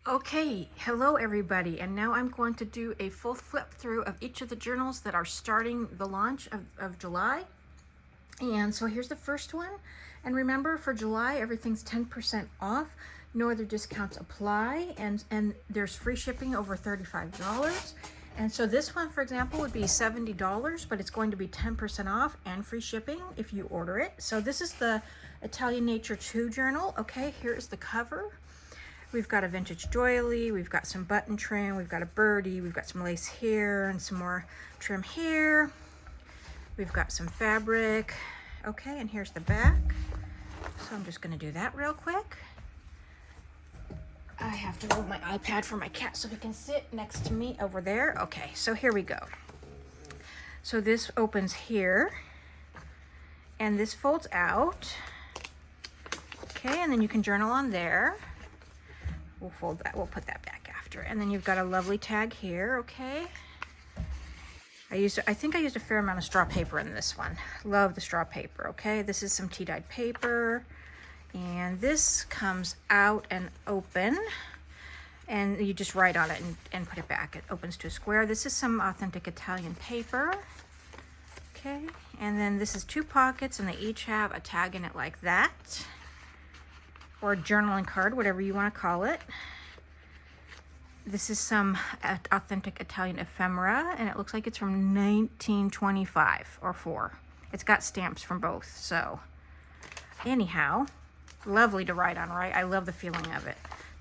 Okay, hello everybody, and now I'm going to do a full flip through of each of the journals that are starting the launch of July. And so here's the first one. And remember, for July, everything's 10% off. No other discounts apply, and there's free shipping over $35. And so this one, for example, would be $70, but it's going to be 10% off and free shipping if you order it. So this is the Italian Nature 2 journal. Okay, here is the cover. We've got a vintage doily, we've got some button trim, we've got a birdie, we've got some lace here and some more trim here. We've got some fabric. Okay, and here's the back. So I'm just gonna do that real quick. I have to move my iPad for my cat so he can sit next to me over there. Okay, so here we go. So this opens here and this folds out. Okay, and then you can journal on there. We'll fold that, we'll put that back after. And then you've got a lovely tag here, okay? I think I used a fair amount of straw paper in this one. Love the straw paper, okay? This is some tea-dyed paper. And this comes out and open. And you just write on it and put it back. It opens to a square. This is some authentic Italian paper. Okay, and then this is 2 pockets and they each have a tag in it like that. Or a journaling card, whatever you want to call it. This is some authentic Italian ephemera, and it looks like it's from 1925 or 4. It's got stamps from both, so anyhow, lovely to write on, right? I love the feeling of it.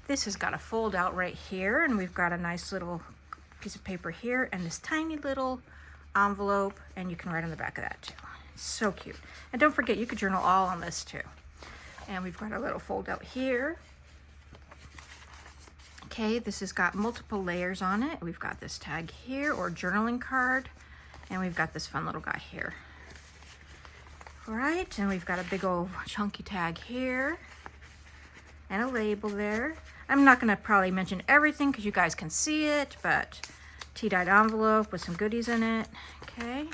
This has got a fold out right here, and we've got a nice little piece of paper here, and this tiny little envelope, and you can write on the back of that too. It's so cute. And don't forget, you could journal all on this too. And we've got a little fold out here. Okay, this has got multiple layers on it. We've got this tag here, or journaling card, and we've got this fun little guy here. All right, and we've got a big old chunky tag here, and a label there. I'm not gonna probably mention everything because you guys can see it, but tea-dyed envelope with some goodies in it, okay?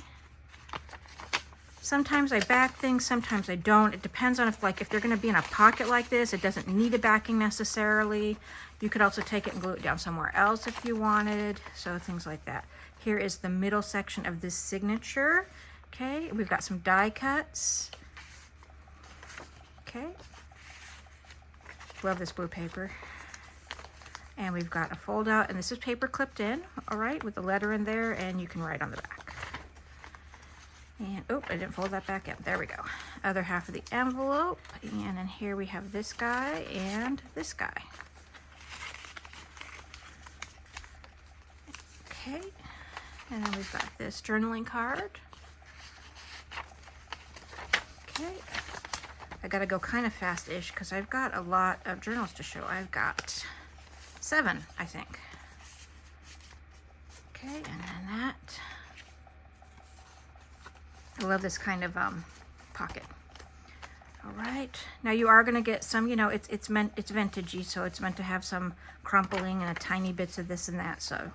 Sometimes I back things, sometimes I don't. It depends on if they're gonna be in a pocket like this, it doesn't need a backing necessarily. You could also take it and glue it down somewhere else if you wanted, so things like that. Here is the middle section of this signature. Okay, we've got some die cuts. Okay. Love this blue paper. And we've got a fold out, and this is paper clipped in, all right, with the letter in there, and you can write on the back. And, oh, I didn't fold that back in. There we go. Other half of the envelope. And then here we have this guy and this guy. Okay. And then we've got this journaling card. Okay. I gotta go kind of fast-ish because I've got a lot of journals to show. I've got 7, I think. Okay, and then that. I love this kind of pocket. All right, now you are gonna get some, you know, it's vintagey, so it's meant to have some crumpling and a tiny bits of this and that, so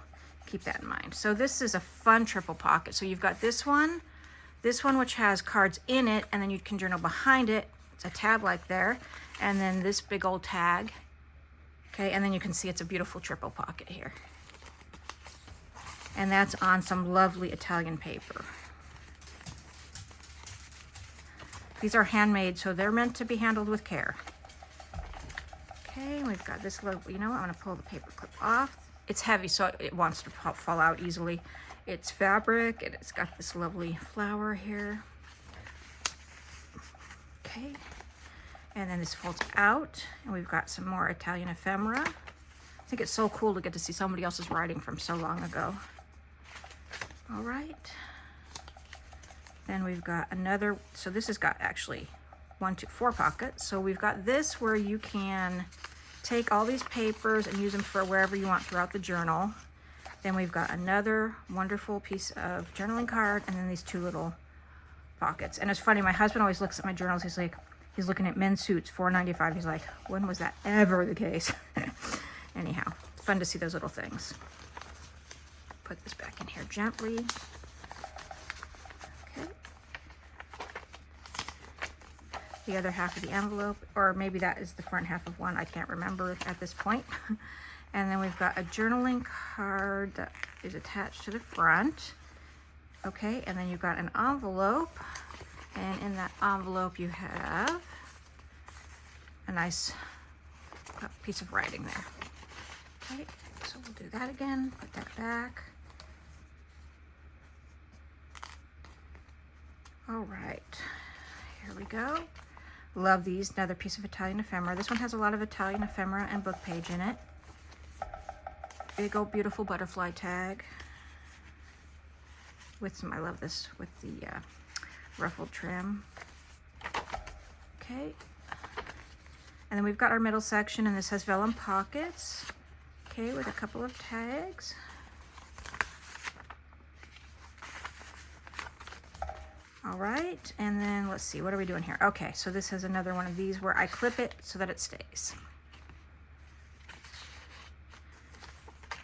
keep that in mind. So this is a fun triple pocket. So you've got this one which has cards in it, and then you can journal behind it. It's a tab like there, and then this big old tag. Okay, and then you can see it's a beautiful triple pocket here. And that's on some lovely Italian paper. These are handmade, so they're meant to be handled with care. Okay, we've got this little, you know what, I'm gonna pull the paper clip off. It's heavy, so it wants to fall out easily. It's fabric, and it's got this lovely flower here. Okay, and then this folds out, and we've got some more Italian ephemera. I think it's so cool to get to see somebody else's writing from so long ago. All right. Then we've got another, so this has got actually 1, 2, 4 pockets. So we've got this where you can take all these papers and use them for wherever you want throughout the journal. Then we've got another wonderful piece of journaling card, and then these 2 little pockets. And it's funny, my husband always looks at my journals, he's like, he's looking at men's suits, $4.95. He's like, when was that ever the case? Anyhow, it's fun to see those little things. Put this back in here gently. The other half of the envelope, or maybe that is the front half of one, I can't remember at this point. And then we've got a journaling card that is attached to the front. Okay, and then you've got an envelope. And in that envelope you have a nice piece of writing there. Okay, so we'll do that again, put that back. All right, here we go. Love these, another piece of Italian ephemera. This one has a lot of Italian ephemera and book page in it. Big old beautiful butterfly tag with some, I love this with the ruffled trim. Okay, and then we've got our middle section, and this has vellum pockets, okay, with a couple of tags. All right, and then let's see, what are we doing here? Okay, so this has another one of these where I clip it so that it stays.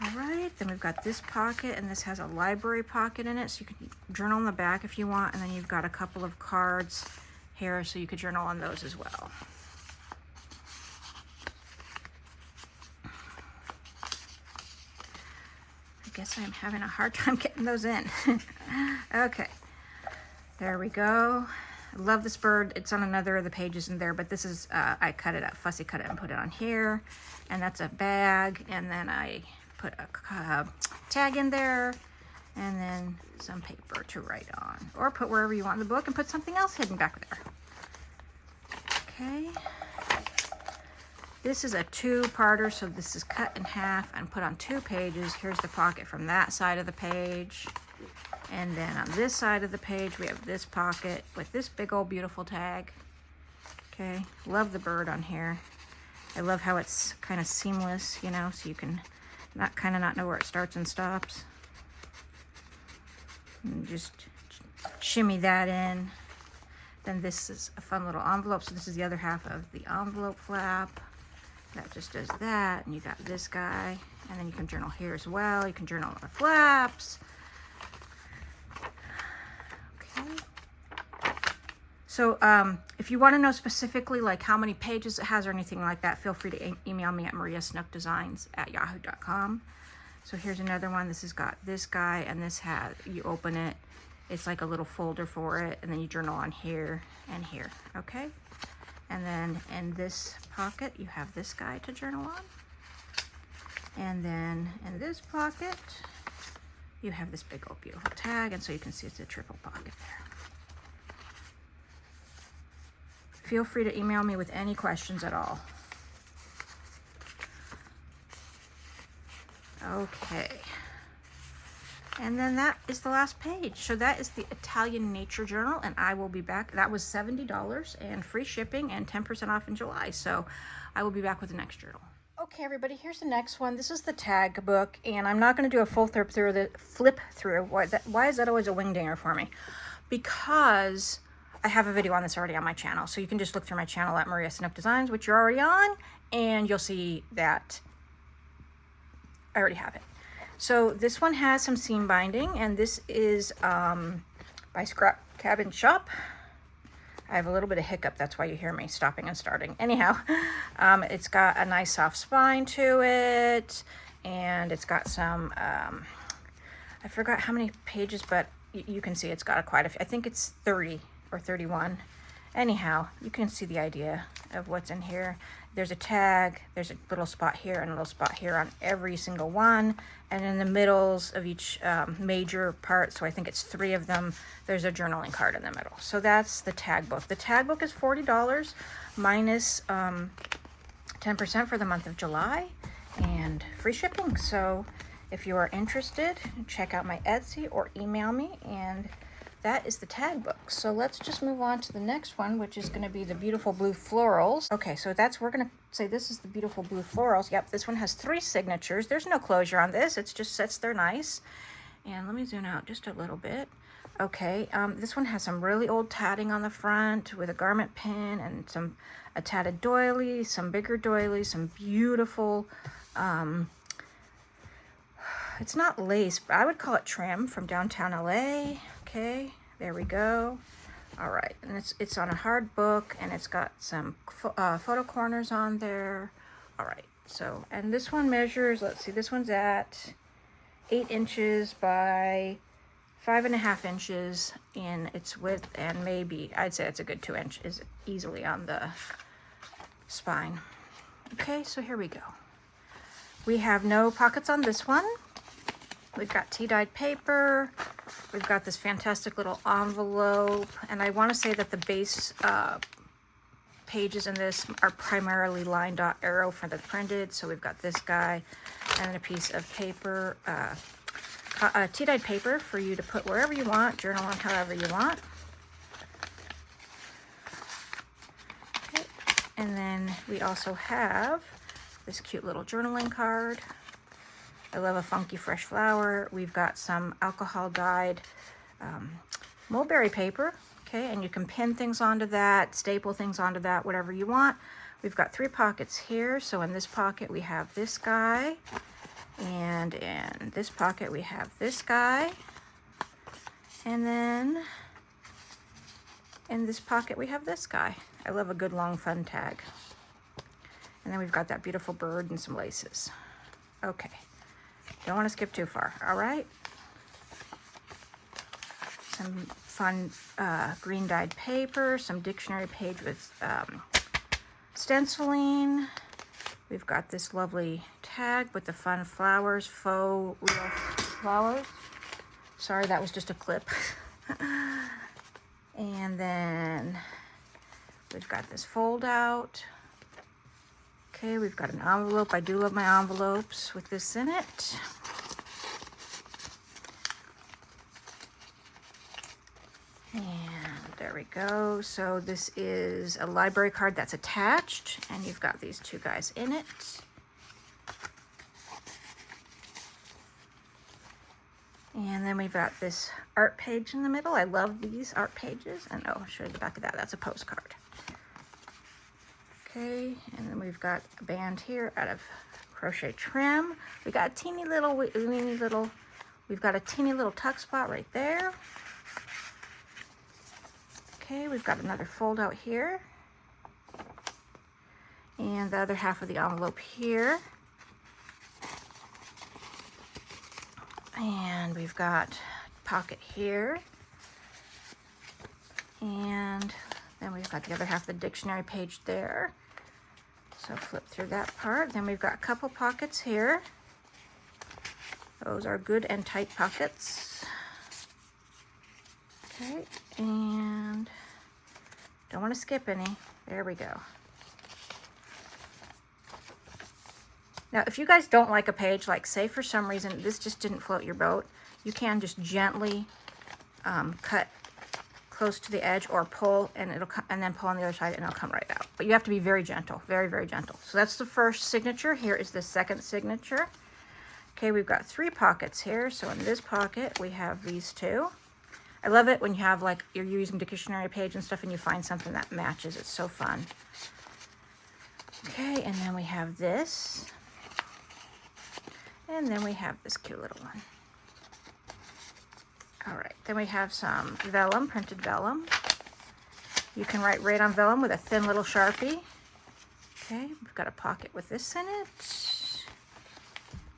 All right, then we've got this pocket, and this has a library pocket in it, so you can journal in the back if you want, and then you've got a couple of cards here, so you could journal on those as well. I guess I'm having a hard time getting those in. Okay, there we go. I love this bird. It's on another of the pages in there, but this is, I cut it up, fussy cut it and put it on here, and that's a bag, and then I put a tag in there, and then some paper to write on, or put wherever you want in the book and put something else hidden back there. Okay, this is a two-parter, so this is cut in half and put on 2 pages. Here's the pocket from that side of the page, and then on this side of the page we have this pocket with this big old beautiful tag. Okay, love the bird on here. I love how it's kind of seamless, you know, so you can not know where it starts and stops. And just shimmy that in. Then this is a fun little envelope. So this is the other half of the envelope flap. That just does that. And you got this guy. And then you can journal here as well. You can journal on the flaps. Okay. So if you want to know specifically like how many pages it has or anything like that, feel free to email me at mariasnookdesigns@yahoo.com. So here's another one. This has got this guy, and this has, you open it, it's like a little folder for it, and then you journal on here and here, okay? And then in this pocket, you have this guy to journal on. And then in this pocket, you have this big old beautiful tag, and so you can see it's a triple pocket there. Feel free to email me with any questions at all. Okay. And then that is the last page. So that is the Italian Nature Journal, and I will be back. That was $70 and free shipping and 10% off in July. So I will be back with the next journal. Okay, everybody, here's the next one. This is the tag book, and I'm not going to do a full flip through. Why is that always a wingdinger for me? Because I have a video on this already on my channel, so you can just look through my channel at Maria Snook Designs, which you're already on, and you'll see that I already have it. So this one has some seam binding, and this is by Scrap Cabin Shop. I have a little bit of hiccup, that's why you hear me stopping and starting. Anyhow, it's got a nice soft spine to it, and it's got some, I forgot how many pages, but you can see it's got quite a few. I think it's 30 or 31. Anyhow, you can see the idea of what's in here. There's a tag, there's a little spot here and a little spot here on every single one, and in the middles of each major part, so I think it's 3 of them, there's a journaling card in the middle. So that's the tag book. The tag book is $40 minus 10% for the month of July and free shipping. So if you are interested, check out my Etsy or email me, and that is the tag book. So let's just move on to the next one, which is going to be the beautiful blue florals. Okay, so we're going to say this is the beautiful blue florals. Yep, this one has 3 signatures. There's no closure on this. It just sits there nice. And let me zoom out just a little bit. Okay, this one has some really old tatting on the front with a garment pin and a tatted doily, some bigger doilies, some beautiful, it's not lace, but I would call it trim from downtown LA. Okay, there we go. All right, and it's on a hard book, and it's got some photo corners on there. All right, So, and this one measures, let's see, this one's at 8 inches by 5.5 inches in its width, and maybe, I'd say it's a good 2 inches easily on the spine. Okay, so here we go. We have no pockets on this one. We've got tea-dyed paper. We've got this fantastic little envelope, and I want to say that the base pages in this are primarily line dot arrow for the printed. So we've got this guy and then a piece of paper, tea-dyed paper for you to put wherever you want, journal on however you want. Okay. And then we also have this cute little journaling card. I love a funky fresh flower. We've got some alcohol dyed mulberry paper. Okay, and you can pin things onto that, staple things onto that, whatever you want. We've got 3 pockets here. So in this pocket we have this guy, and in this pocket we have this guy, and then in this pocket we have this guy. I love a good long fun tag. And then we've got that beautiful bird and some laces. Okay, don't want to skip too far. All right, some fun green dyed paper, some dictionary page with stenciling. We've got this lovely tag with the fun flowers, faux real flowers. Sorry, that was just a clip. And then we've got this fold out. Okay, we've got an envelope. I do love my envelopes with this in it. And there we go. So this is a library card that's attached, and you've got these 2 guys in it. And then we've got this art page in the middle. I love these art pages. And oh, I'll show you the back of that. That's a postcard. Okay, and then we've got a band here out of crochet trim. We got a teeny little, we've got a teeny little tuck spot right there. Okay, we've got another fold out here. And the other half of the envelope here. And we've got pocket here. And then we've got the other half of the dictionary page there. So flip through that part. Then we've got a couple pockets here. Those are good and tight pockets. Okay, and don't want to skip any. There we go. Now, if you guys don't like a page, like say for some reason this just didn't float your boat, you can just gently cut close to the edge or pull, and it'll and then pull on the other side and it'll come right out. But you have to be very gentle, very, very gentle. So that's the first signature. Here is the second signature. Okay, we've got 3 pockets here. So in this pocket, we have these 2. I love it when you have, like, you're using dictionary page and stuff and you find something that matches. It's so fun. Okay, and then we have this. And then we have this cute little one. All right, then we have some vellum, printed vellum. You can write right on vellum with a thin little Sharpie. Okay, we've got a pocket with this in it.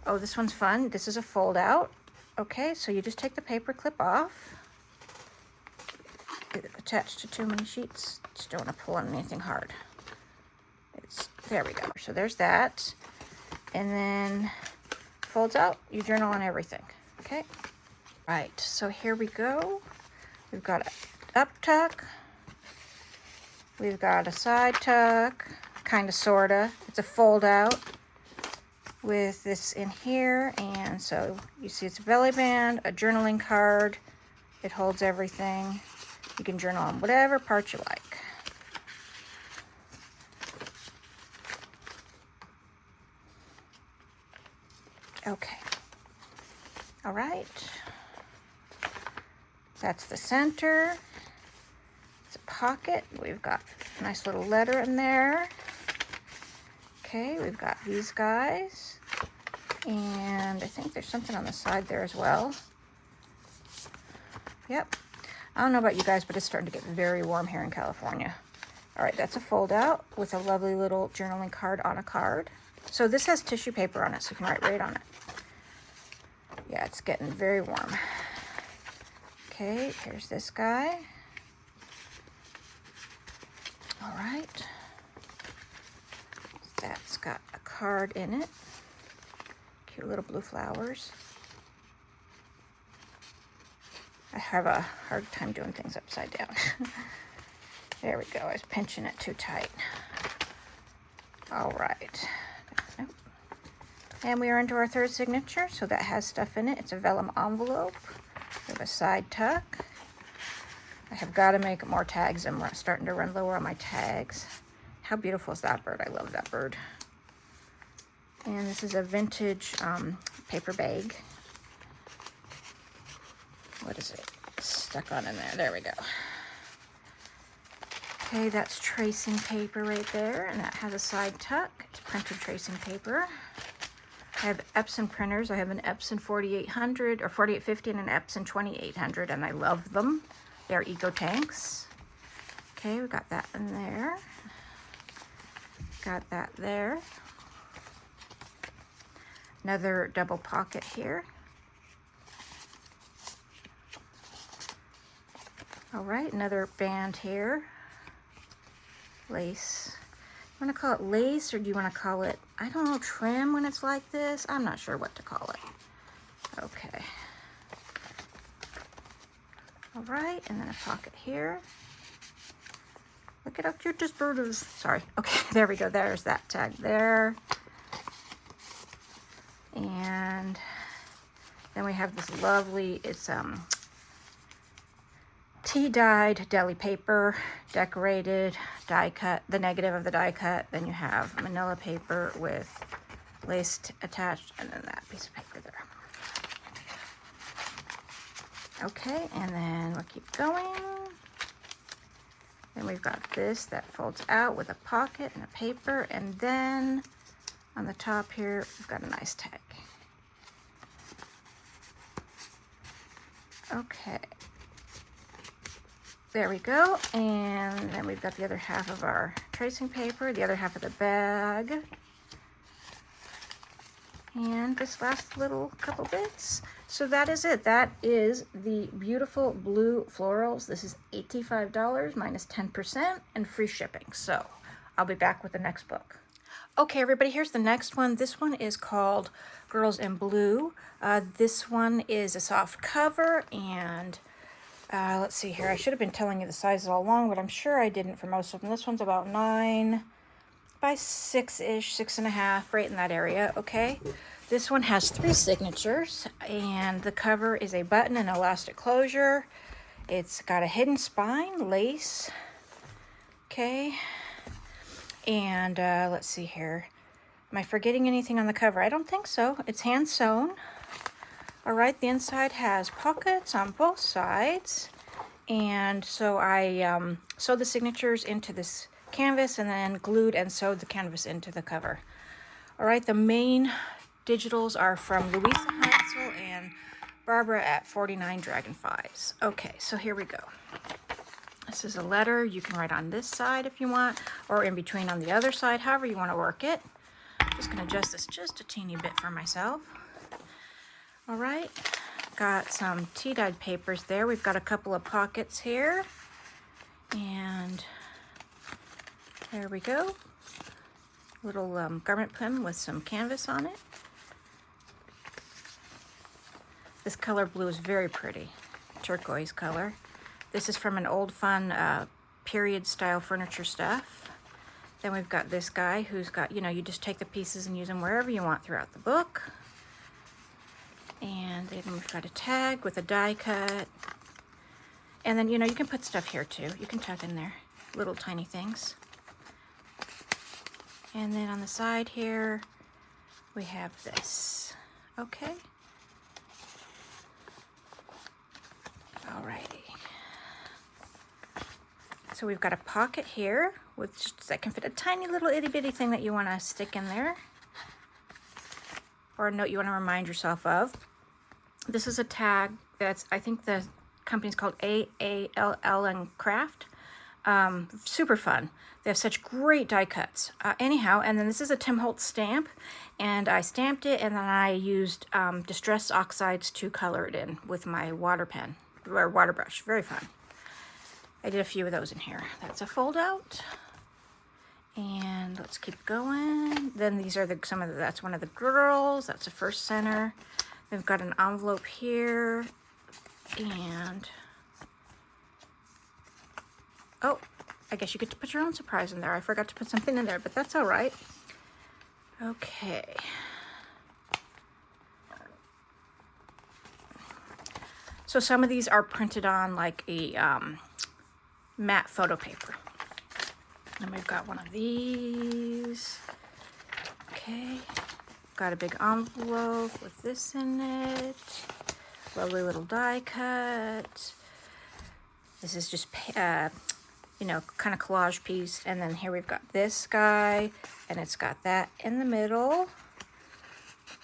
Oh, this one's fun. This is a fold out. Okay, so you just take the paper clip off. It's attached to too many sheets. Just don't want to pull on anything hard. There we go. So there's that. And then folds out. You journal on everything. Okay. Right, so here we go. We've got an up tuck. We've got a side tuck, kind of, sorta. It's a fold out with this in here. And so you see it's a belly band, a journaling card. It holds everything. You can journal on whatever part you like. Okay. All right. That's the center. It's a pocket. We've got a nice little letter in there. Okay, we've got these guys. And I think there's something on the side there as well. Yep. I don't know about you guys, but it's starting to get very warm here in California. All right, that's a fold out with a lovely little journaling card on a card. So this has tissue paper on it, so you can write right on it. Yeah, it's getting very warm. Okay, here's this guy. All right. That's got a card in it. Cute little blue flowers. I have a hard time doing things upside down. There we go. I was pinching it too tight. All right. Nope. And we are into our third signature, so that has stuff in it. It's a vellum envelope. We have a side tuck. I have got to make more tags. I'm starting to run lower on my tags. How beautiful is that bird? I love that bird. And this is a vintage paper bag. What is it? Stuck on in there. There we go. Okay, that's tracing paper right there, and that has a side tuck. It's printed tracing paper. I have Epson printers. I have an Epson 4800 or 4850 and an Epson 2800, and I love them. They're eco tanks. Okay, we got that in there. Got that there. Another double pocket here. All right, another band here. Lace. You want to call it lace, or do you want to call it, I don't know, trim when it's like this? I'm not sure what to call it. Okay. All right, and then a pocket here. Look at how cute this bird is. Sorry. Okay, there we go. There's that tag there. And then we have this lovely, it's tea-dyed deli paper, decorated, die cut, the negative of the die cut. Then you have manila paper with lace attached, and then that piece of paper there. Okay, and then we'll keep going. Then we've got this that folds out with a pocket and a paper, and then on the top here, we've got a nice tag. Okay. There we go, and then we've got the other half of our tracing paper, the other half of the bag, and this last little couple bits. So that is it. That is the beautiful blue florals. This is $85 minus 10% and free shipping. So I'll be back with the next book. Okay, everybody, here's the next one. This one is called Girls in Blue. This one is a soft cover, and let's see here. I should have been telling you the sizes all along, but I'm sure I didn't for most of them. This one's about 9 by 6-ish, 6.5, right in that area, okay? This one has 3 signatures, and the cover is a button and elastic closure. It's got a hidden spine, lace, okay? And let's see here. Am I forgetting anything on the cover? I don't think so. It's hand sewn. All right, the inside has pockets on both sides. And so I sewed the signatures into this canvas and then glued and sewed the canvas into the cover. All right, the main digitals are from Louisa Hansel and Barbara at 49 Dragonflies. Okay, so here we go. This is a letter. You can write on this side if you want, or in between on the other side, however you want to work it. I'm just going to adjust this just a teeny bit for myself. All right, got some tea-dyed papers there. We've got a couple of pockets here, and there we go. Little garment pin with some canvas on it. This color blue is very pretty, turquoise color. This is from an old fun period style furniture stuff. Then we've got this guy who's got, you know, you just take the pieces and use them wherever you want throughout the book. And then we've got a tag with a die cut. And then, you know, you can put stuff here too. You can tuck in there little tiny things. And then on the side here, we have this. Okay. Alrighty. So we've got a pocket here with just, that can fit a tiny little itty bitty thing that you want to stick in there, or a note you want to remind yourself of. This is a tag that's, I think the company's called AALL and Craft. Super fun. They have such great die cuts. Anyhow, and then this is a Tim Holtz stamp, and I stamped it, and then I used Distress Oxides to color it in with my water pen, or water brush. Very fun. I did a few of those in here. That's a fold out. And let's keep going. Then these are that's one of the girls. That's the first center. We've got an envelope here. And, oh, I guess you get to put your own surprise in there. I forgot to put something in there, but that's all right. Okay. So some of these are printed on like a matte photo paper. And we've got one of these. Okay. Got a big envelope with this in it. Lovely little die cut. This is just, you know, kind of collage piece. And then here we've got this guy, and it's got that in the middle.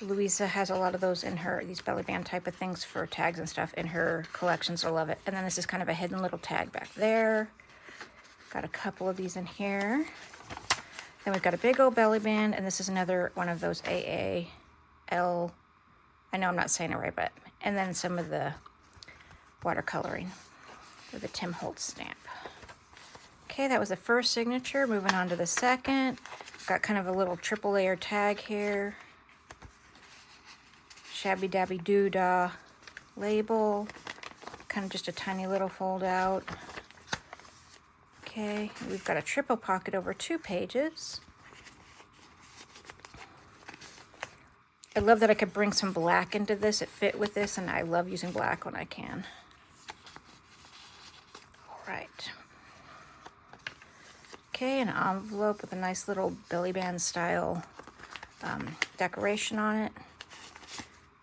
Louisa has a lot of those in her, these belly band type of things for tags and stuff in her collections. I love it. And then this is kind of a hidden little tag back there. Got a couple of these in here. Then we've got a big old belly band, and this is another one of those AAL. I know I'm not saying it right, but, and then some of the watercoloring with a Tim Holtz stamp. Okay, that was the first signature. Moving on to the second. Got kind of a little triple layer tag here. Shabby Dabby Doodah label. Kind of just a tiny little fold out. Okay, we've got a triple pocket over 2 pages. I love that I could bring some black into this. It fit with this, and I love using black when I can. All right. Okay, an envelope with a nice little belly band style decoration on it.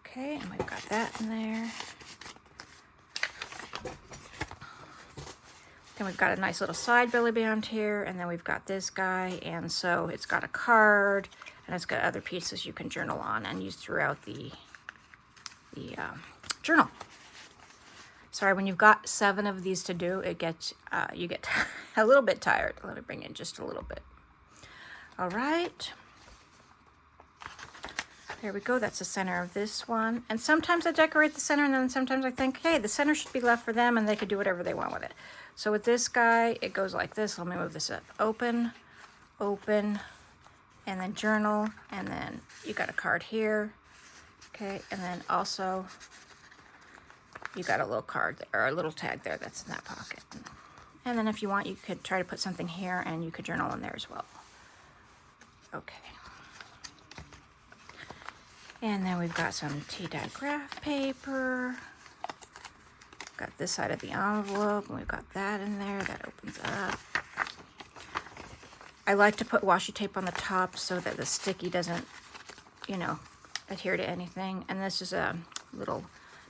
Okay, and we've got that in there. Then we've got a nice little side belly band here, and then we've got this guy, and so it's got a card, and it's got other pieces you can journal on and use throughout the journal. Sorry, when you've got 7 of these to do, it gets you get a little bit tired. Let me bring in just a little bit. All right. There we go. That's the center of this one. And sometimes I decorate the center, and then sometimes I think, hey, the center should be left for them, and they could do whatever they want with it. So with this guy, it goes like this. Let me move this up. Open, open, and then journal, and then you got a card here. Okay, and then also you got a little card there, or a little tag there that's in that pocket. And then if you want, you could try to put something here, and you could journal in there as well. Okay. And then we've got some tea-dye graph paper. Got this side of the envelope, and we've got that in there. That opens up. I like to put washi tape on the top so that the sticky doesn't, you know, adhere to anything. And this is a little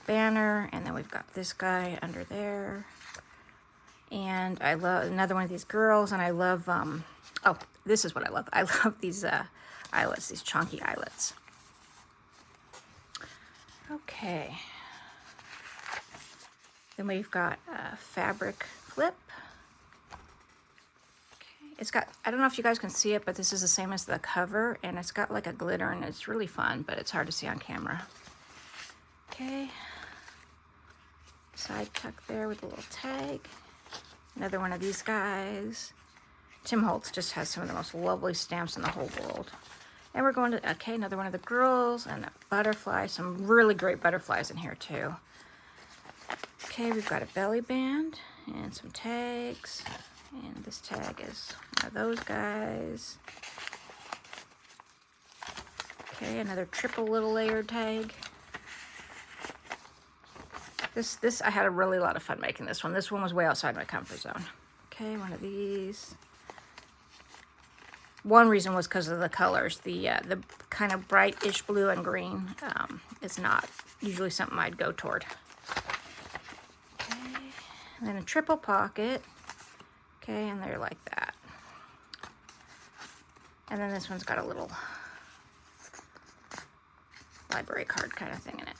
banner, and then we've got this guy under there. And I love another one of these girls, and I love, oh, this is what I love. I love these eyelets, these chunky eyelets. Okay. Then we've got a fabric flip. Okay. It's got, I don't know if you guys can see it, but this is the same as the cover, and it's got like a glitter, and it's really fun, but it's hard to see on camera. Okay. Side tuck there with a little tag. Another one of these guys. Tim Holtz just has some of the most lovely stamps in the whole world. And we're going to, okay, another one of the girls, and a butterfly. Some really great butterflies in here too. Okay, we've got a belly band and some tags. And this tag is one of those guys. Okay, another triple little layered tag. This I had a really lot of fun making this one. This one was way outside my comfort zone. Okay, one of these. One reason was because of the colors. The kind of brightish blue and green is not usually something I'd go toward. Okay, and then a triple pocket. Okay, and they're like that. And then this one's got a little library card kind of thing in it.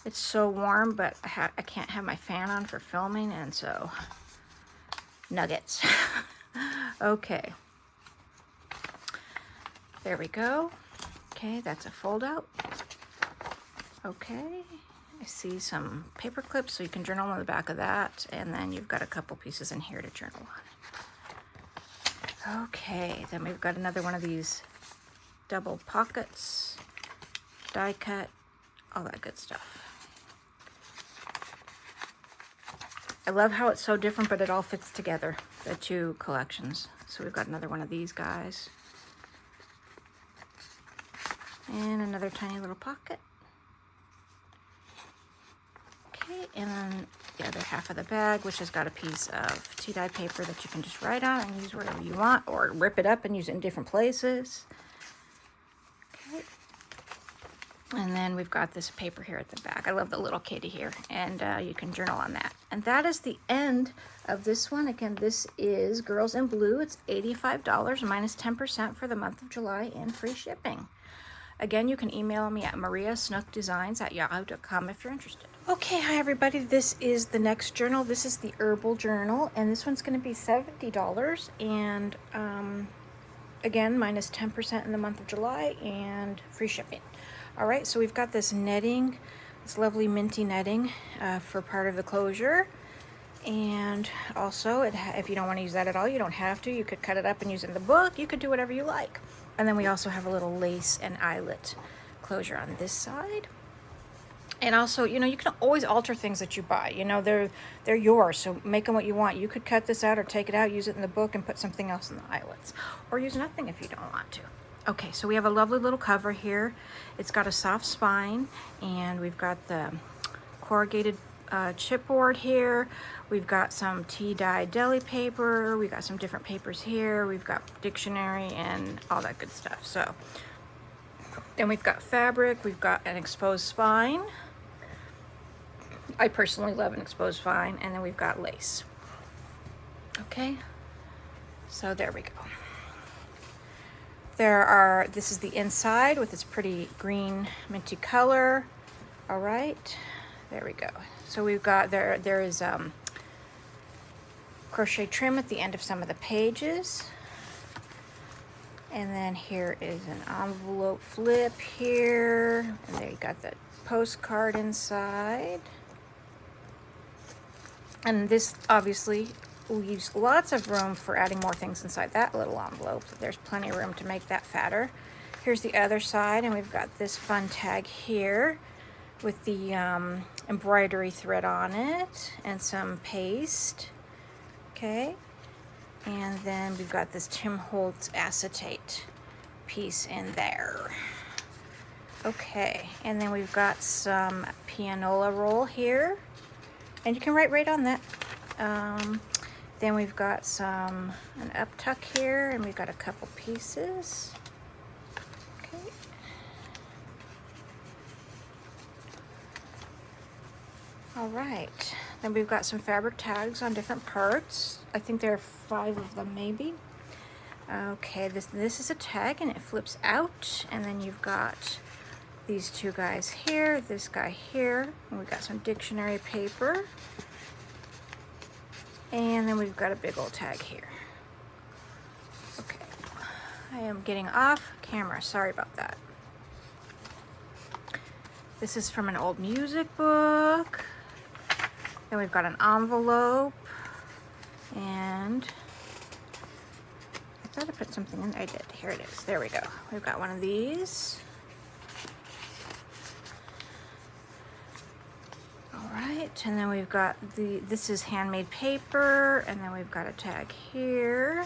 It's so warm, but I can't have my fan on for filming, and so nuggets. Okay. There we go. Okay, that's a fold out. Okay. I see some paper clips, so you can journal on the back of that, and then you've got a couple pieces in here to journal on. Okay, then we've got another one of these double pockets, die cut, all that good stuff. I love how it's so different, but it all fits together, the two collections. So we've got another one of these guys. And another tiny little pocket. Okay, and then the other half of the bag, which has got a piece of tea dye paper that you can just write on and use wherever you want, or rip it up and use it in different places. Okay. And then we've got this paper here at the back. I love the little kitty here, and you can journal on that. And that is the end of this one. Again, this is Girls in Blue. It's $85 minus 10% for the month of July and free shipping. Again, you can email me at mariasnookdesigns@yahoo.com if you're interested. Okay, hi everybody. This is the next journal. This is the Herbal Journal, and this one's going to be $70, and again, minus 10% in the month of July and free shipping. All right, so we've got this netting, this lovely minty netting for part of the closure. And also, if you don't want to use that at all, you don't have to. You could cut it up and use it in the book. You could do whatever you like. And then we also have a little lace and eyelet closure on this side. And also, you know, you can always alter things that you buy. You know, they're yours, so make them what you want. You could cut this out or take it out, use it in the book, and put something else in the eyelets. Or use nothing if you don't want to. Okay, so we have a lovely little cover here. It's got a soft spine, and we've got the corrugated chipboard here. We've got some tea dye deli paper. We've got some different papers here. We've got dictionary and all that good stuff. So then we've got fabric. We've got an exposed spine. I personally love an exposed spine. And then we've got lace. Okay, so there we go. This is the inside with its pretty green minty color. All right, there we go. So we've got, there is crochet trim at the end of some of the pages. And then here is an envelope flip here. And there you got the postcard inside. And this obviously leaves lots of room for adding more things inside that little envelope. There's plenty of room to make that fatter. Here's the other side, and we've got this fun tag here with the embroidery thread on it and some paste. Okay, and then we've got this Tim Holtz acetate piece in there. Okay, and then we've got some pianola roll here, and you can write right on that. Then we've got an up tuck here, and we've got a couple pieces. Okay. All right, then we've got some fabric tags on different parts. I think there are 5 of them maybe. Okay, this is a tag, and it flips out, and then you've got these 2 guys here, this guy here, and we've got some dictionary paper. And then we've got a big old tag here. Okay, I am getting off camera, sorry about that. This is from an old music book. Then we've got an envelope, and I thought I put something in. I did. Here it is. There we go. We've got one of these. All right, and then we've got this is handmade paper, and then we've got a tag here.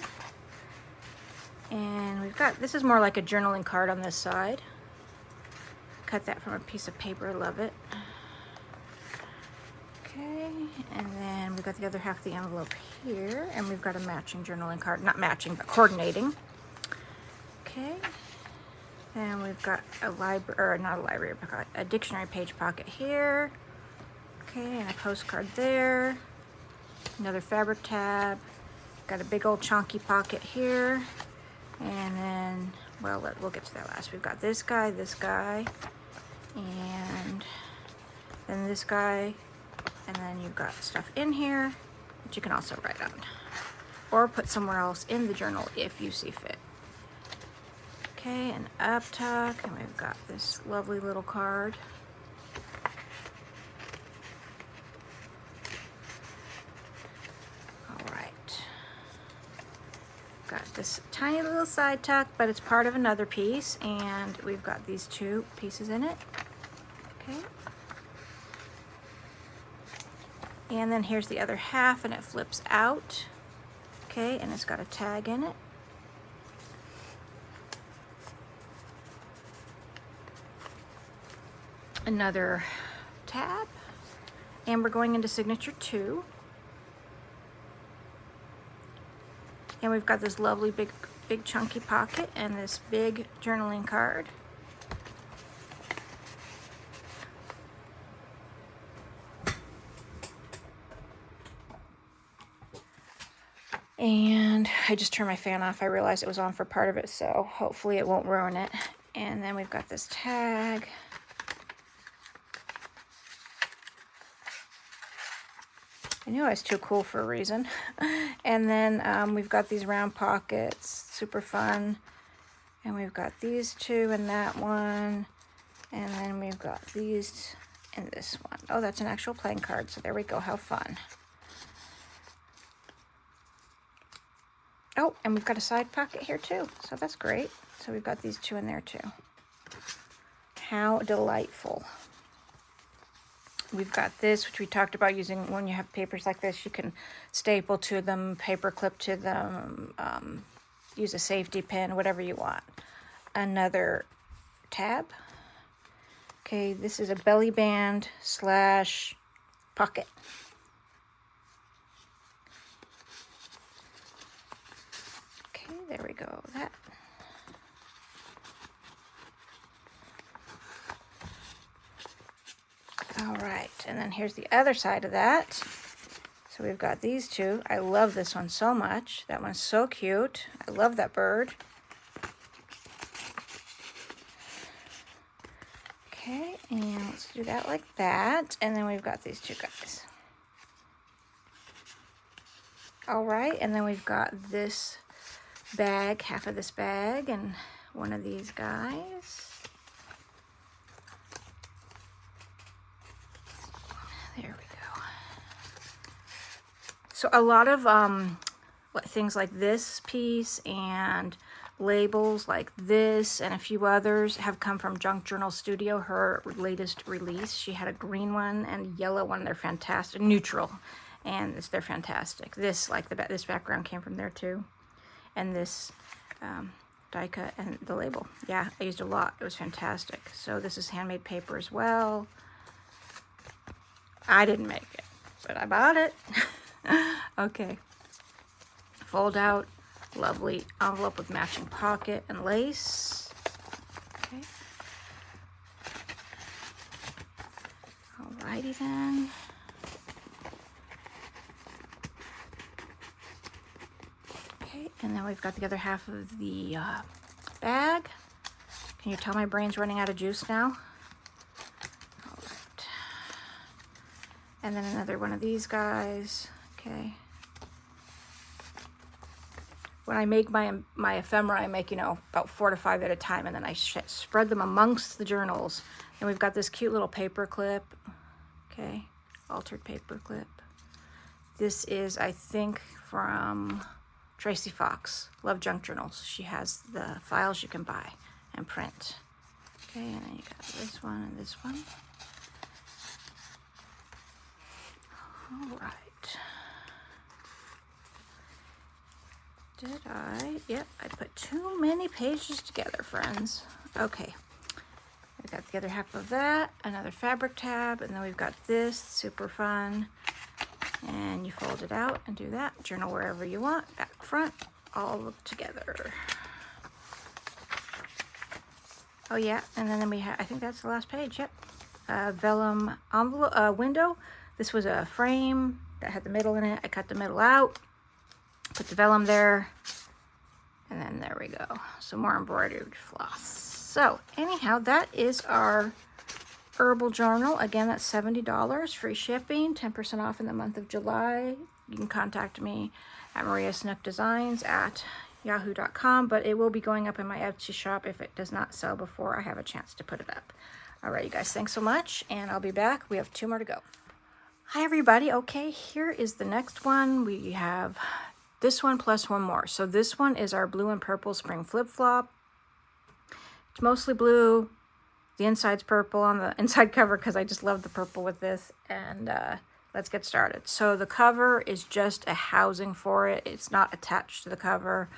And we've got, this is more like a journaling card on this side. Cut that from a piece of paper, love it. Okay, and then we've got the other half of the envelope here, and we've got a matching journaling card, not matching, but coordinating. Okay, and we've got a library, or not a library, but a dictionary page pocket here. Okay, and a postcard there. Another fabric tab. Got a big old chunky pocket here. And then, well, we'll get to that last. We've got this guy, and then this guy, and then you've got stuff in here that you can also write on or put somewhere else in the journal if you see fit. Okay, and up tuck, and we've got this lovely little card. All right. Got this tiny little side tuck, but it's part of another piece, and we've got these two pieces in it. Okay. And then here's the other half, and it flips out. Okay, and it's got a tag in it. Another tab, and we're going into signature 2. And we've got this lovely big chunky pocket and this big journaling card. And I just turned my fan off. I realized it was on for part of it, so hopefully it won't ruin it. And then we've got this tag. I knew I was too cool for a reason. And then we've got these round pockets, super fun. And we've got these two and that one. And then we've got these and this one. Oh, that's an actual playing card. So there we go. How fun. Oh, and we've got a side pocket here too. So that's great. So we've got these two in there too. How delightful. We've got this, which we talked about using when you have papers like this. You can staple to them, paper clip to them, use a safety pin, whatever you want. Another tab. Okay, this is a belly band / pocket. Okay, there we go. That. All right, and then here's the other side of that. So we've got these two. I love this one so much. That one's so cute. I love that bird. Okay, and let's do that like that. And then we've got these two guys. All right, and then we've got this bag, half of this bag, and one of these guys. There we go. So a lot of things like this piece and labels like this and a few others have come from Junk Journal Studio, her latest release. She had a green one and a yellow one. They're fantastic, neutral, and they're fantastic. This, like this background came from there too, and this die cut and the label. Yeah, I used a lot. It was fantastic. So this is handmade paper as well. I didn't make it, but I bought it. Okay. Fold out. Lovely envelope with matching pocket and lace. Okay. Alrighty then. Okay, and then we've got the other half of the bag. Can you tell my brain's running out of juice now? And then another one of these guys. Okay. When I make my ephemera, I make, about 4 to 5 at a time, and then I spread them amongst the journals. And we've got this cute little paper clip. Okay, altered paper clip. This is, I think, from Tracy Fox, Love Junk Journals. She has the files you can buy and print. Okay, and then you got this one and this one. All right. Did I? Yep, I put too many pages together, friends. Okay. We've got the other half of that, another fabric tab, and then we've got this, super fun. And you fold it out and do that. Journal wherever you want, back, front, all together. Oh yeah, and then we have, I think that's the last page, yep. Vellum envelope, window. This was a frame that had the middle in it. I cut the middle out, put the vellum there, and then there we go. Some more embroidered floss. So anyhow, that is our Herbal Journal. Again, that's $70, free shipping, 10% off in the month of July. You can contact me at mariasnookdesigns@yahoo.com, but it will be going up in my Etsy shop if it does not sell before I have a chance to put it up. All right, you guys, thanks so much, and I'll be back. We have 2 more to go. Hi, everybody. Okay, here is the next one. We have this one plus 1 more. So this one is our blue and purple spring flip-flop. It's mostly blue. The inside's purple on the inside cover because I just love the purple with this. And let's get started. So the cover is just a housing for it. It's not attached to the cover.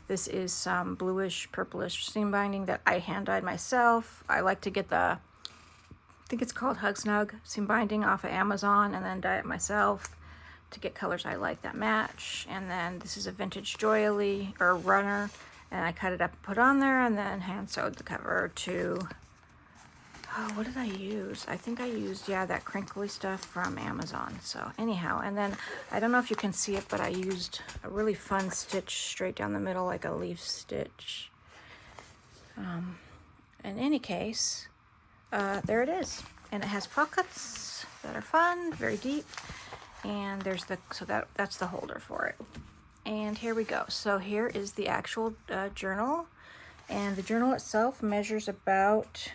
This is some bluish, purplish seam binding that I hand dyed myself. I like to get the, I think it's called Hug Snug seam binding off of Amazon, and then dye it myself to get colors I like that match. And then this is a vintage Joyalee or runner, and I cut it up and put on there, and then hand sewed the cover to, oh, what did I use? I think I used, yeah, that crinkly stuff from Amazon. So anyhow, and then I don't know if you can see it, but I used a really fun stitch straight down the middle, like a leaf stitch. In any case, there it is. And it has pockets that are fun, very deep. And there's the, so that's the holder for it. And here we go. So here is the actual journal. And the journal itself measures about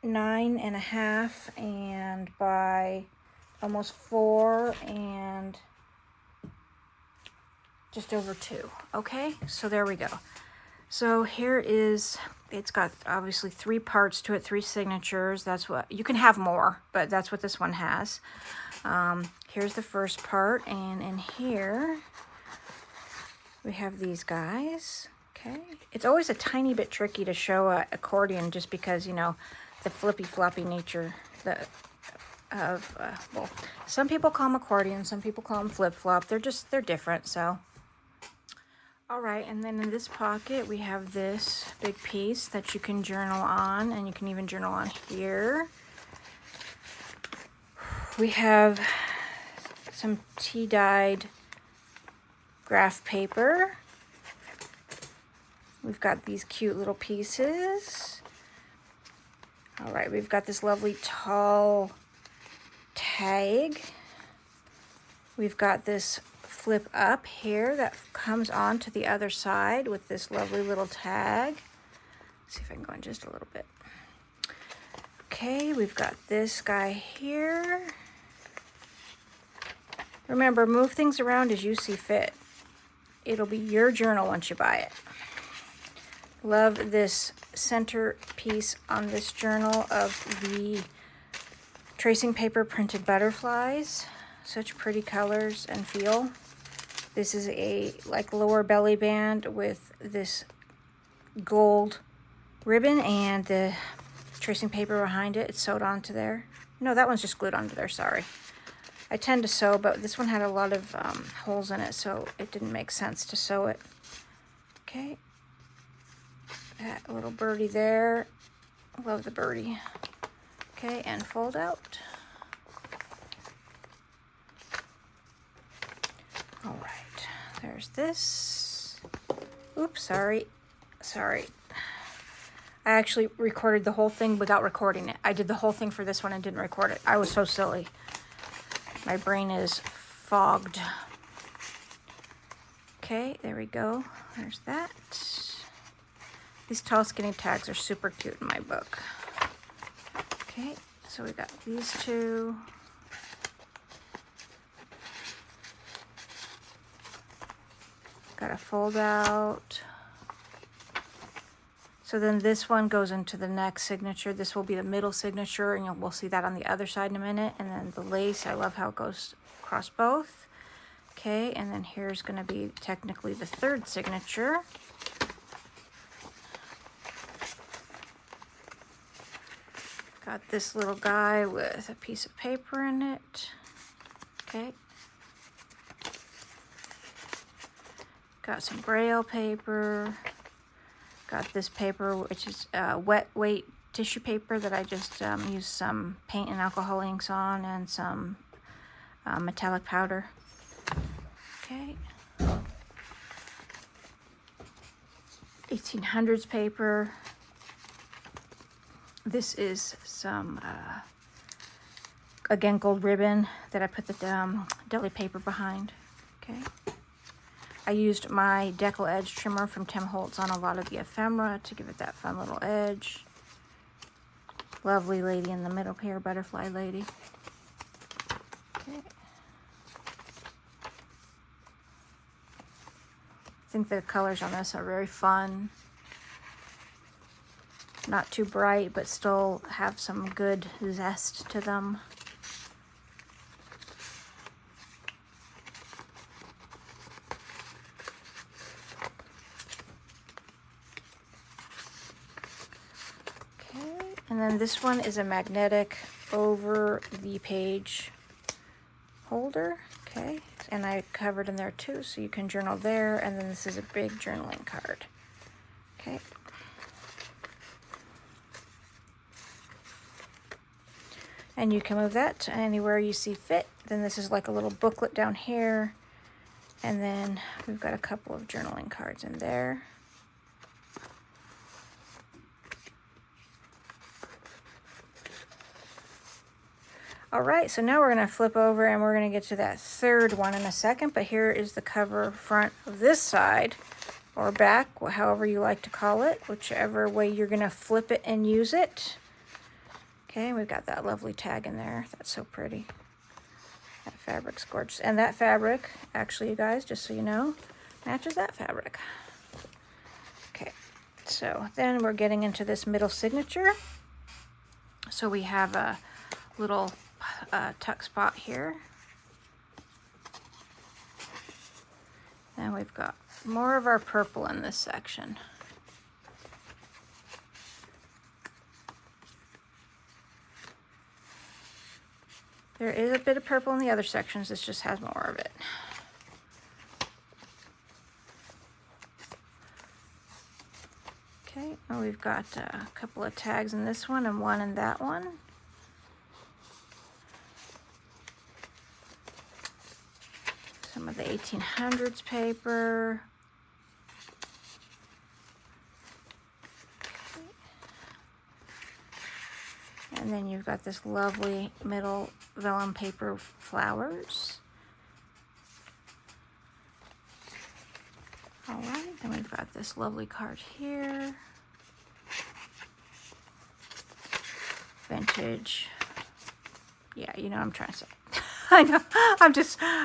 9.5 and by almost 4 and just over 2. Okay, so there we go. So here is, it's got obviously 3 parts to it, 3 signatures. That's what, you can have more, but that's what this one has. Here's the first part, and in here we have these guys. Okay, it's always a tiny bit tricky to show an accordion just because, you know, the flippy floppy nature of well, some people call them accordion, some people call them flip flop. They're different. So all right, and then in this pocket we have this big piece that you can journal on, and you can even journal on here. We have some tea dyed graph paper. We've got these cute little pieces. All right, we've got this lovely tall tag. We've got this flip up here that comes on to the other side with this lovely little tag. Let's see if I can go in just a little bit. Okay, we've got this guy here. Remember, move things around as you see fit. It'll be your journal once you buy it. Love this center piece on this journal of the tracing paper printed butterflies. Such pretty colors and feel. This is a like lower belly band with this gold ribbon and the tracing paper behind it. It's sewed onto there. No, that one's just glued onto there, sorry. I tend to sew, but this one had a lot of holes in it, so it didn't make sense to sew it. Okay. That little birdie there. Love the birdie. Okay, and fold out. All right, there's this. Oops, sorry. I actually recorded the whole thing without recording it. I did the whole thing for this one and didn't record it. I was so silly. My brain is fogged. Okay, there we go. There's that. These tall skinny tags are super cute in my book. Okay, so we got these 2. Got a fold out. So then this one goes into the next signature. This will be the middle signature, and we'll see that on the other side in a minute. And then the lace, I love how it goes across both. Okay, and then here's going to be technically the 3rd signature. Got this little guy with a piece of paper in it. Okay. Got some Braille paper. Got this paper, which is wet weight tissue paper that I just used some paint and alcohol inks on and some metallic powder. Okay. 1800s paper. This is some, again, gold ribbon that I put the deli paper behind. Okay. I used my Decal Edge trimmer from Tim Holtz on a lot of the ephemera to give it that fun little edge. Lovely lady in the middle here, butterfly lady. Okay. I think the colors on this are very fun. Not too bright, but still have some good zest to them. Okay, and then this one is a magnetic over the page holder. Okay, and I covered in there too, so you can journal there. And then this is a big journaling card. Okay. And you can move that to anywhere you see fit. Then this is like a little booklet down here. And then we've got a couple of journaling cards in there. All right, so now we're going to flip over and we're going to get to that third one in a second. But here is the cover front of this side, or back, however you like to call it, whichever way you're going to flip it and use it. Okay, we've got that lovely tag in there. That's so pretty. That fabric's gorgeous. And that fabric, actually, you guys, just so you know, matches that fabric. Okay, so then we're getting into this middle signature. So we have a little tuck spot here. And we've got more of our purple in this section. There is a bit of purple in the other sections. This just has more of it. Okay, and we've got a couple of tags in this one and one in that one. Some of the 1800s paper. Okay. And then you've got this lovely middle vellum paper flowers. All right, then we've got this lovely card here. Vintage. Yeah, you know what I'm trying to say. I know,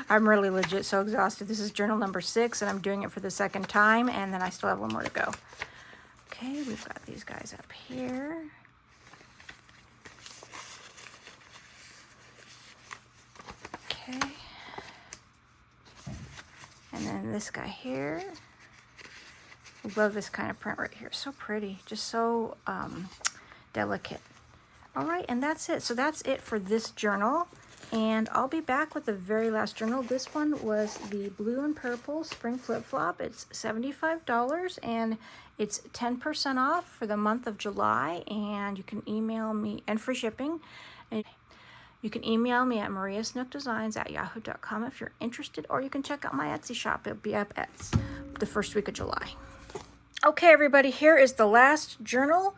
I'm really legit so exhausted. This is journal number 6, and I'm doing it for the second time, and then I still have one more to go. Okay, we've got these guys up here. Okay. And then this guy here. I love this kind of print right here. So pretty, just so delicate. All right, and that's it. So that's it for this journal. And I'll be back with the very last journal. This one was the blue and purple spring flip-flop. It's $75 and it's 10% off for the month of July. And you can email me, and free shipping. And you can email me at mariasnookdesigns@yahoo.com if you're interested, or you can check out my Etsy shop. It'll be up at the first week of July. Okay, everybody, here is the last journal.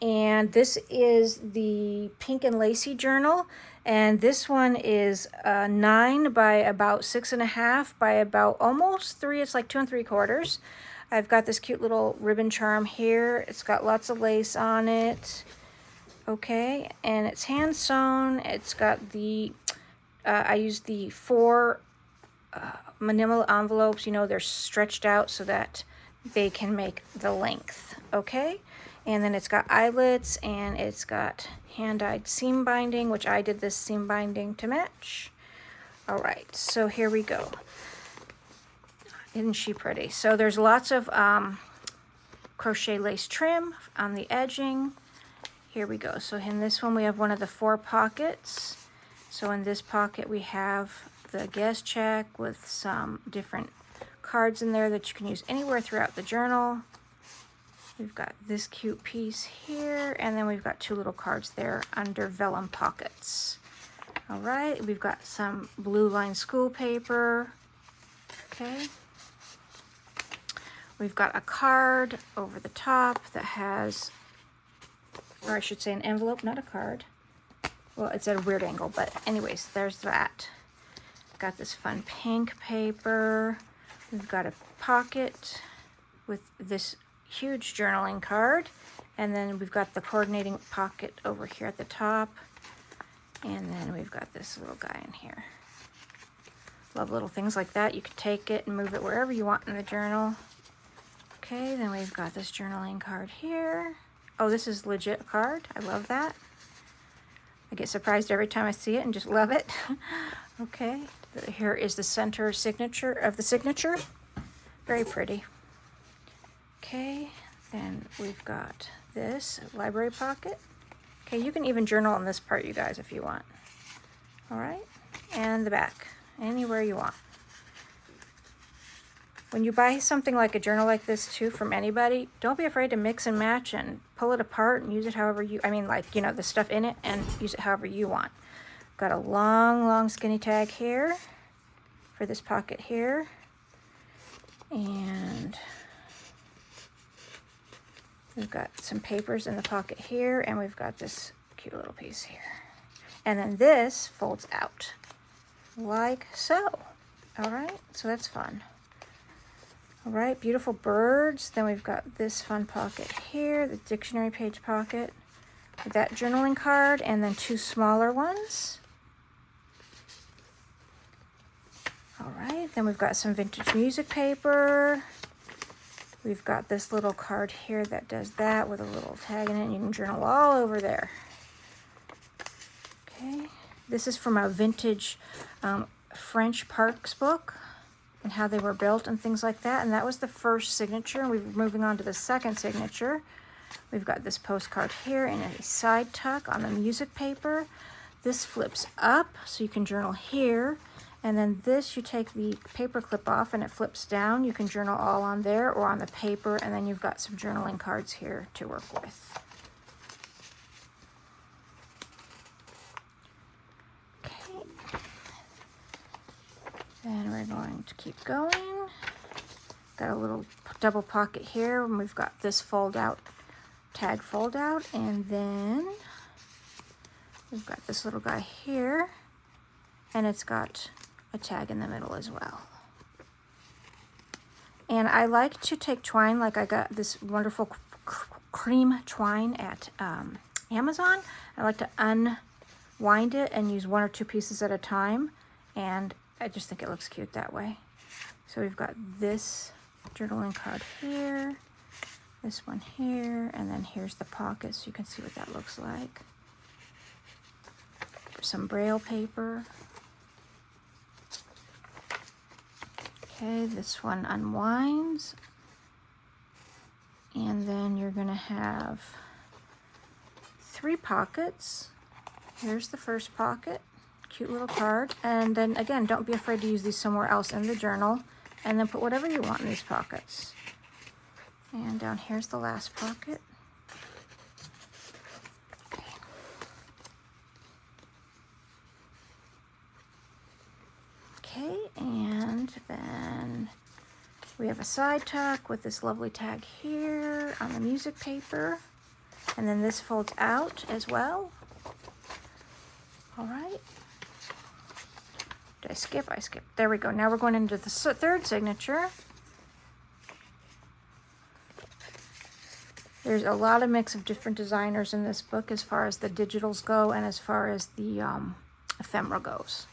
And this is the Pink and Lacy journal. And this one is 9 by about 6.5 by about almost 3. It's like 2 3/4. I've got this cute little ribbon charm here. It's got lots of lace on it. Okay, and it's hand sewn. It's got the, I used the 4 manila envelopes. You know, they're stretched out so that they can make the length. Okay. And then it's got eyelets, and it's got hand-dyed seam binding, which I did this seam binding to match. All right, so here we go. Isn't she pretty? So there's lots of crochet lace trim on the edging. Here we go. So in this one, we have one of the 4 pockets. So in this pocket, we have the guest check with some different cards in there that you can use anywhere throughout the journal. We've got this cute piece here, and then we've got 2 little cards there under vellum pockets. All right, we've got some blue line school paper. Okay. We've got a card over the top that has or I should say an envelope, not a card. Well, it's at a weird angle, but anyways, there's that. Got this fun pink paper. We've got a pocket with this huge journaling card. And then we've got the coordinating pocket over here at the top. And then we've got this little guy in here. Love little things like that. You could take it and move it wherever you want in the journal. Okay, then we've got this journaling card here. Oh, this is legit a card. I love that. I get surprised every time I see it and just love it. Okay, here is the center signature of the signature. Very pretty. Okay, then we've got this library pocket. Okay, you can even journal on this part, you guys, if you want. All right, and the back, anywhere you want. When you buy something like a journal like this too from anybody, don't be afraid to mix and match and pull it apart and use it however you, I mean, like, you know, the stuff in it, and use it however you want. Got a long skinny tag here for this pocket here. And we've got some papers in the pocket here, and we've got this cute little piece here. And then this folds out like so. All right, so that's fun. All right, beautiful birds. Then we've got this fun pocket here, the dictionary page pocket with that journaling card, and then two smaller ones. All right, then we've got some vintage music paper. We've got this little card here that does that with a little tag in it. You can journal all over there. Okay, this is from a vintage French parks book and how they were built and things like that. And that was the first signature. And we're moving on to the second signature. We've got this postcard here in a side tuck on the music paper. This flips up so you can journal here. And then this, you take the paper clip off and it flips down. You can journal all on there or on the paper. And then you've got some journaling cards here to work with. And we're going to keep going. Got a little double pocket here, and we've got this fold out, tag fold out, and then we've got this little guy here, and it's got a tag in the middle as well. And I like to take twine, like I got this wonderful cream twine at Amazon. I like to unwind it and use one or two pieces at a time, and I just think it looks cute that way. So we've got this journaling card here, this one here, and then here's the pocket so you can see what that looks like. Some Braille paper. Okay, this one unwinds. And then you're gonna have 3 pockets. Here's the first pocket. Cute little card. And then again, don't be afraid to use these somewhere else in the journal, and then put whatever you want in these pockets. And down here's the last pocket. Okay. Okay, and then we have a side tuck with this lovely tag here on the music paper, and then this folds out as well. All right. Did I skip? I skipped. There we go. Now we're going into the third signature. There's a lot of mix of different designers in this book as far as the digitals go and as far as the ephemera goes.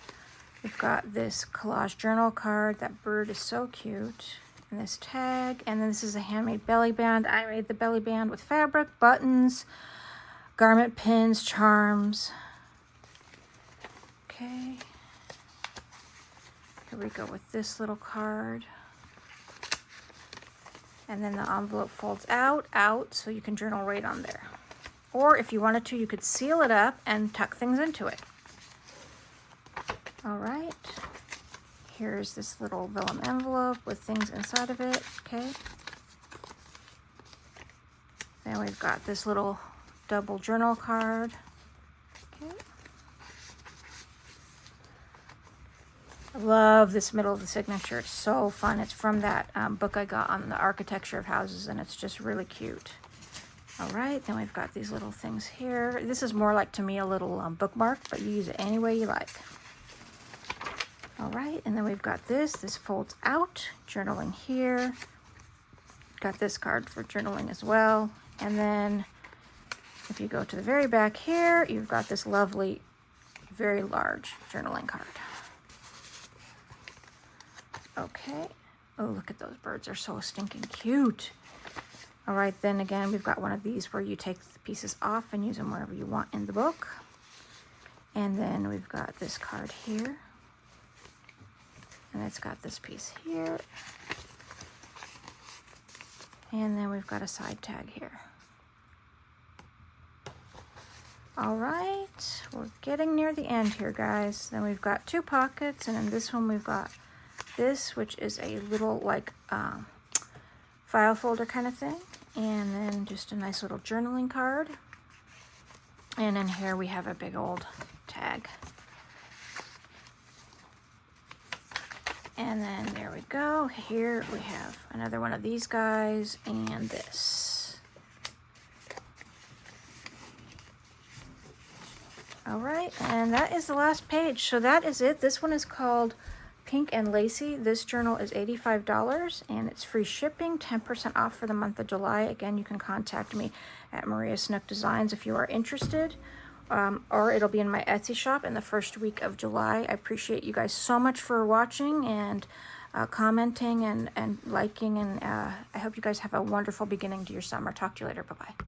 We've got this collage journal card. That bird is so cute. And this tag. And then this is a handmade belly band. I made the belly band with fabric, buttons, garment pins, charms. Okay. Here we go with this little card. And then the envelope folds out, so you can journal right on there. Or if you wanted to, you could seal it up and tuck things into it. All right. Here's this little vellum envelope with things inside of it, okay? Then we've got this little double journal card, okay? I love this middle of the signature. It's so fun. It's from that book I got on the architecture of houses, and it's just really cute. All right, then we've got these little things here. This is more like, to me, a little bookmark, but you use it any way you like. All right, and then we've got this. This folds out, journaling here. Got this card for journaling as well. And then if you go to the very back here, you've got this lovely, very large journaling card. Okay. Oh, look at those birds. They're so stinking cute. All right, then again, we've got one of these where you take the pieces off and use them wherever you want in the book. And then we've got this card here. And it's got this piece here. And then we've got a side tag here. All right, we're getting near the end here, guys. Then we've got 2 pockets, and in this one we've got this, which is a little like file folder kind of thing. And then just a nice little journaling card. And in here we have a big old tag. And then there we go. Here we have another one of these guys and this. All right, and that is the last page. So that is it. This one is called Pink and Lacy. This journal is $85 and it's free shipping, 10% off for the month of July. Again, you can contact me at Maria Snook Designs if you are interested. Or it'll be in my Etsy shop in the first week of July. I appreciate you guys so much for watching and commenting and liking. And I hope you guys have a wonderful beginning to your summer. Talk to you later. Bye-bye.